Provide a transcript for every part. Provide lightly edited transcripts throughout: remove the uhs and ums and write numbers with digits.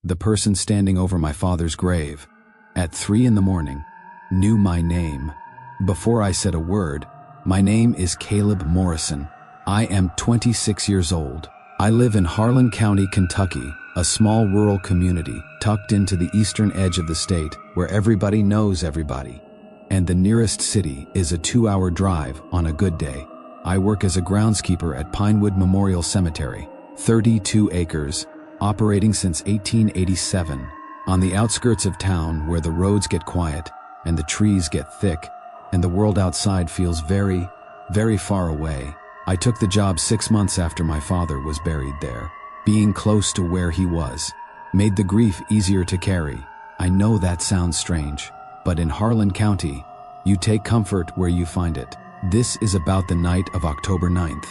The person standing over my father's grave, at 3 in the morning, knew my name. Before I said a word, my name is Caleb Morrison. I am 26 years old. I live in Harlan County, Kentucky, a small rural community tucked into the eastern edge of the state where everybody knows everybody. And the nearest city is a 2-hour drive on a good day. I work as a groundskeeper at Pinewood Memorial Cemetery, 32 acres, operating since 1887. On the outskirts of town where the roads get quiet and the trees get thick and the world outside feels very, very far away. I took the job 6 months after my father was buried there. Being close to where he was made the grief easier to carry. I know that sounds strange, but in Harlan County, you take comfort where you find it. This is about the night of October 9th,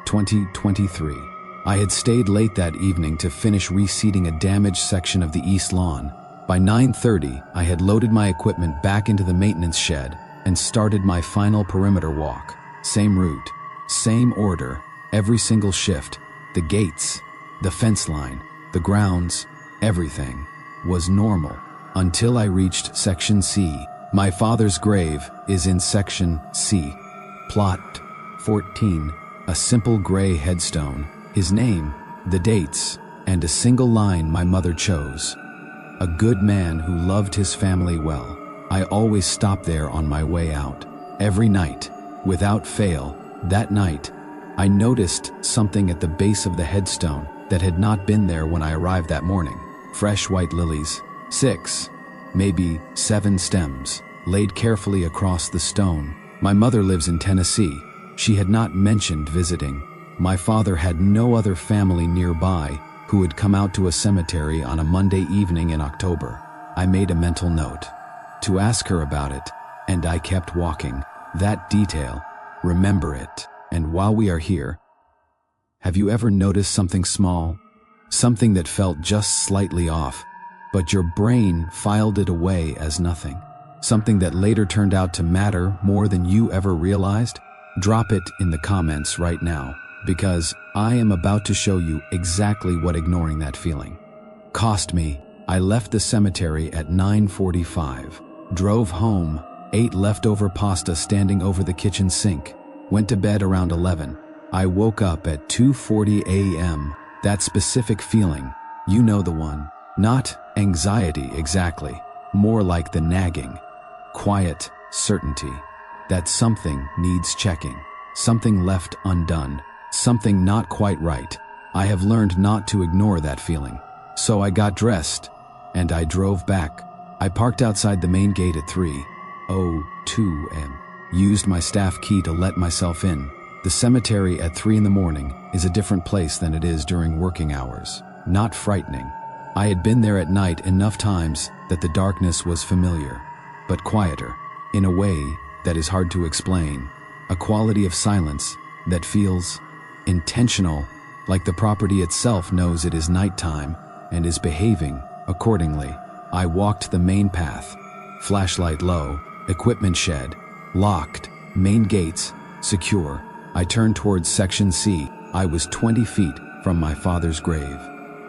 2023. I had stayed late that evening to finish reseeding a damaged section of the east lawn. By 9:30, I had loaded my equipment back into the maintenance shed and started my final perimeter walk. Same route, same order, every single shift. The gates, the fence line, the grounds, everything was normal until I reached Section C. My father's grave is in Section C. Plot 14, a simple gray headstone, his name, the dates, and a single line my mother chose. A good man who loved his family well. I always stopped there on my way out. Every night, without fail, that night, I noticed something at the base of the headstone that had not been there when I arrived that morning. Fresh white lilies, 6, maybe 7 stems, laid carefully across the stone. My mother lives in Tennessee. She had not mentioned visiting. My father had no other family nearby who would come out to a cemetery on a Monday evening in October. I made a mental note to ask her about it, and I kept walking. That detail, remember it. And while we are here, have you ever noticed something small? Something that felt just slightly off, but your brain filed it away as nothing? Something that later turned out to matter more than you ever realized? Drop it in the comments right now, because I am about to show you exactly what ignoring that feeling cost me. I left the cemetery at 9:45, drove home, ate leftover pasta standing over the kitchen sink, went to bed around 11. I woke up at 2:40 a.m. That specific feeling, you know the one. Not anxiety exactly, more like the nagging, quiet certainty that something needs checking, something left undone, something not quite right. I have learned not to ignore that feeling. So I got dressed, and I drove back. I parked outside the main gate at 3:02 a.m. Used my staff key to let myself in. The cemetery at 3 in the morning is a different place than it is during working hours. Not frightening. I had been there at night enough times that the darkness was familiar, but quieter, in a way that is hard to explain. A quality of silence that feels intentional, like the property itself knows it is nighttime and is behaving accordingly. I walked the main path, flashlight low, equipment shed, locked, main gates, secure. I turned towards Section C. I was 20 feet from my father's grave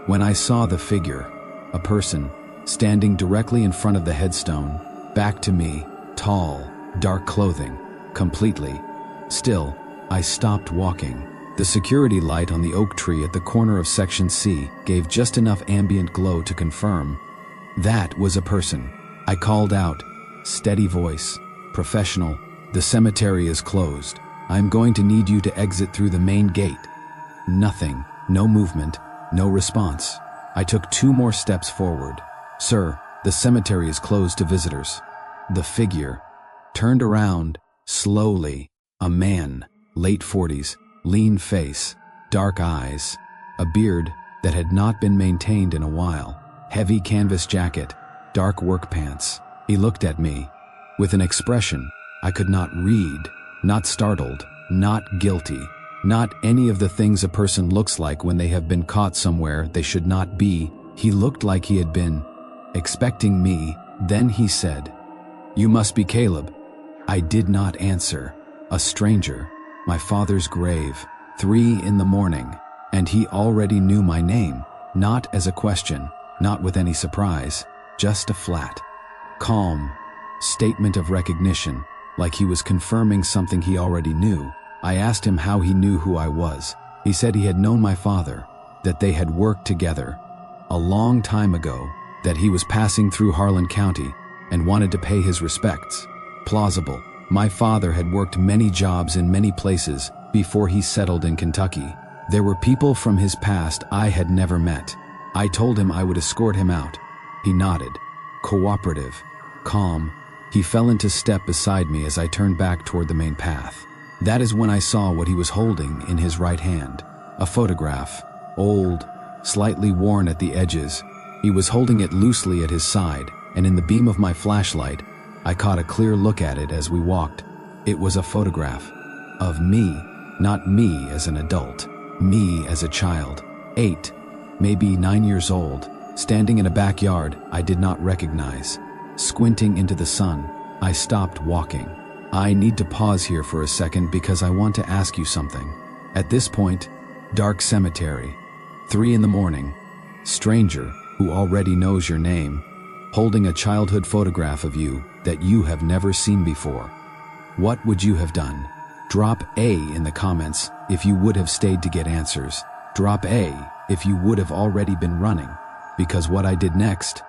when I saw the figure, a person, standing directly in front of the headstone, back to me, tall, dark clothing, completely still. I stopped walking. The security light on the oak tree at the corner of Section C gave just enough ambient glow to confirm that was a person. I called out, steady voice, professional, "The cemetery is closed. I'm going to need you to exit through the main gate." Nothing, no movement, no response. I took 2 more steps forward. "Sir, the cemetery is closed to visitors." The figure turned around, slowly. A man, late 40s, lean face, dark eyes, a beard that had not been maintained in a while, heavy canvas jacket, dark work pants. He looked at me with an expression I could not read, not startled, not guilty, not any of the things a person looks like when they have been caught somewhere they should not be. He looked like he had been expecting me. Then he said, "You must be Caleb." I did not answer. A stranger, my father's grave, 3 in the morning, and he already knew my name, not as a question, not with any surprise, just a flat, calm statement of recognition, like he was confirming something he already knew. I asked him how he knew who I was. He said he had known my father, that they had worked together a long time ago, that he was passing through Harlan County and wanted to pay his respects. Plausible. My father had worked many jobs in many places before he settled in Kentucky. There were people from his past I had never met. I told him I would escort him out. He nodded. Cooperative. Calm. He fell into step beside me as I turned back toward the main path. That is when I saw what he was holding in his right hand. A photograph. Old, slightly worn at the edges. He was holding it loosely at his side, and in the beam of my flashlight, I caught a clear look at it as we walked. It was a photograph of me, not me as an adult, me as a child, 8, maybe 9 years old, standing in a backyard I did not recognize. Squinting into the sun, I stopped walking. I need to pause here for a second because I want to ask you something. At this point, dark cemetery, 3 in the morning, stranger who already knows your name, holding a childhood photograph of you that you have never seen before. What would you have done? Drop A in the comments if you would have stayed to get answers. Drop A if you would have already been running, because what I did next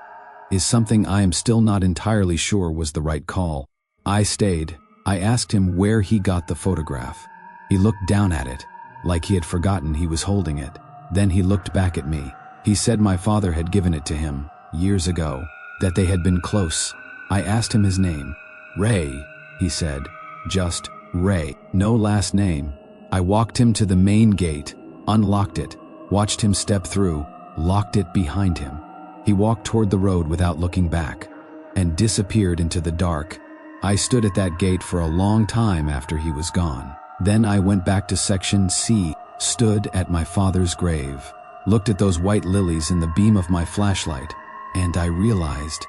is something I am still not entirely sure was the right call. I stayed. I asked him where he got the photograph. He looked down at it, like he had forgotten he was holding it. Then he looked back at me. He said my father had given it to him, years ago, that they had been close. I asked him his name. Ray, he said. Just Ray. No last name. I walked him to the main gate, unlocked it, watched him step through, locked it behind him. He walked toward the road without looking back, and disappeared into the dark. I stood at that gate for a long time after he was gone. Then I went back to section C, stood at my father's grave, looked at those white lilies in the beam of my flashlight, and I realized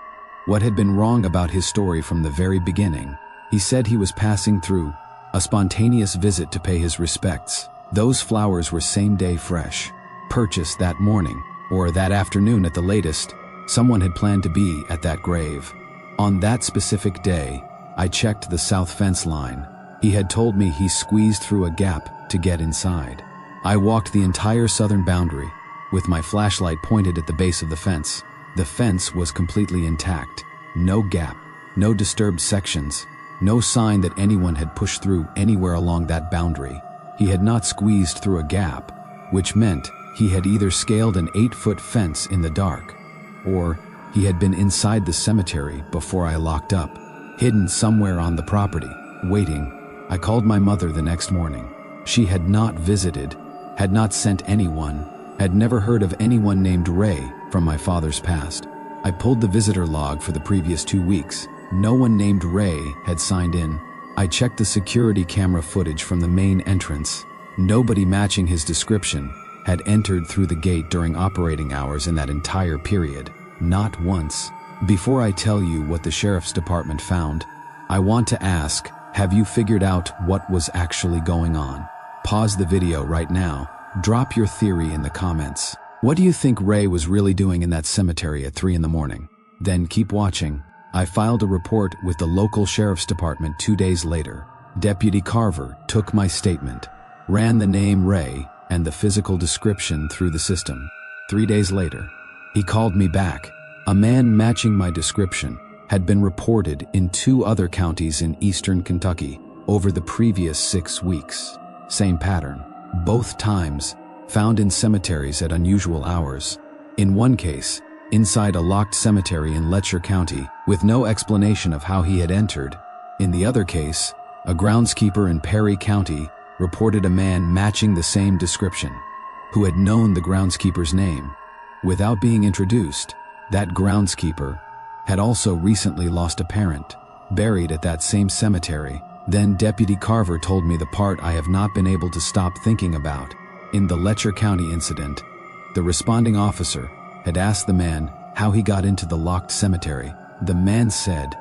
what had been wrong about his story from the very beginning. He said he was passing through, a spontaneous visit to pay his respects. Those flowers were same-day fresh, purchased that morning, or that afternoon at the latest. Someone had planned to be at that grave. On that specific day, I checked the south fence line. He had told me he squeezed through a gap to get inside. I walked the entire southern boundary, with my flashlight pointed at the base of the fence. The fence was completely intact. No gap, no disturbed sections, no sign that anyone had pushed through anywhere along that boundary. He had not squeezed through a gap, which meant he had either scaled an 8-foot fence in the dark, or he had been inside the cemetery before I locked up, hidden somewhere on the property, waiting. I called my mother the next morning. She had not visited, had not sent anyone, had never heard of anyone named Ray from my father's past. I pulled the visitor log for the previous 2 weeks. No one named Ray had signed in. I checked the security camera footage from the main entrance. Nobody matching his description had entered through the gate during operating hours in that entire period. Not once. Before I tell you what the sheriff's department found, I want to ask, have you figured out what was actually going on? Pause the video right now. Drop your theory in the comments. What do you think Ray was really doing in that cemetery at 3 in the morning? Then keep watching. I filed a report with the local sheriff's department 2 days later. Deputy Carver took my statement, ran the name Ray and the physical description through the system. 3 days later, he called me back. A man matching my description had been reported in 2 other counties in eastern Kentucky over the previous 6 weeks. Same pattern. Both times found in cemeteries at unusual hours. In one case, inside a locked cemetery in Letcher County with no explanation of how he had entered. In the other case, a groundskeeper in Perry County reported a man matching the same description, who had known the groundskeeper's name. Without being introduced, that groundskeeper had also recently lost a parent, buried at that same cemetery. Then Deputy Carver told me the part I have not been able to stop thinking about. In the Letcher County incident, the responding officer had asked the man how he got into the locked cemetery. The man said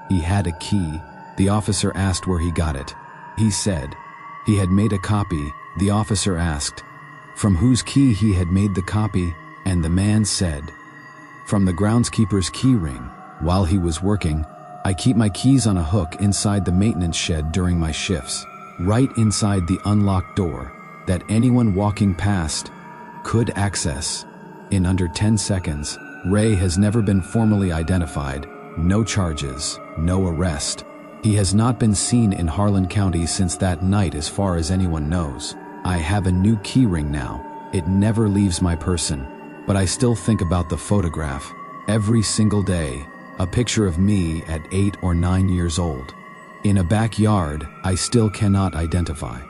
he had a key. The officer asked where he got it. He said he had made a copy. The officer asked from whose key he had made the copy, and the man said from the groundskeeper's key ring. While he was working, I keep my keys on a hook inside the maintenance shed during my shifts, right inside the unlocked door that anyone walking past could access. In under 10 seconds, Ray has never been formally identified, no charges, no arrest. He has not been seen in Harlan County since that night as far as anyone knows. I have a new keyring now. It never leaves my person, but I still think about the photograph every single day, a picture of me at 8 or 9 years old. In a backyard I still cannot identify,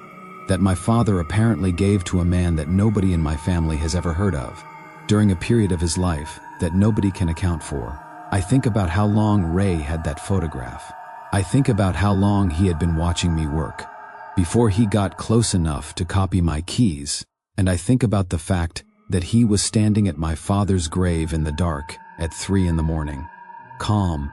that my father apparently gave to a man that nobody in my family has ever heard of, during a period of his life that nobody can account for. I think about how long Ray had that photograph. I think about how long he had been watching me work, before he got close enough to copy my keys, and I think about the fact that he was standing at my father's grave in the dark at 3 in the morning, calm,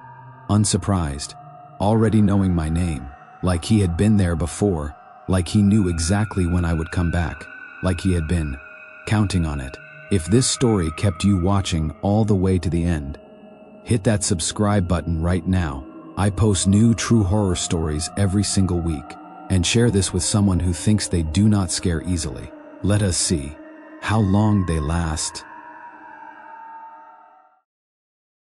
unsurprised, already knowing my name, like he had been there before, like he knew exactly when I would come back, like he had been counting on it. If this story kept you watching all the way to the end, hit that subscribe button right now. I post new true horror stories every single week, and share this with someone who thinks they do not scare easily. Let us see how long they last.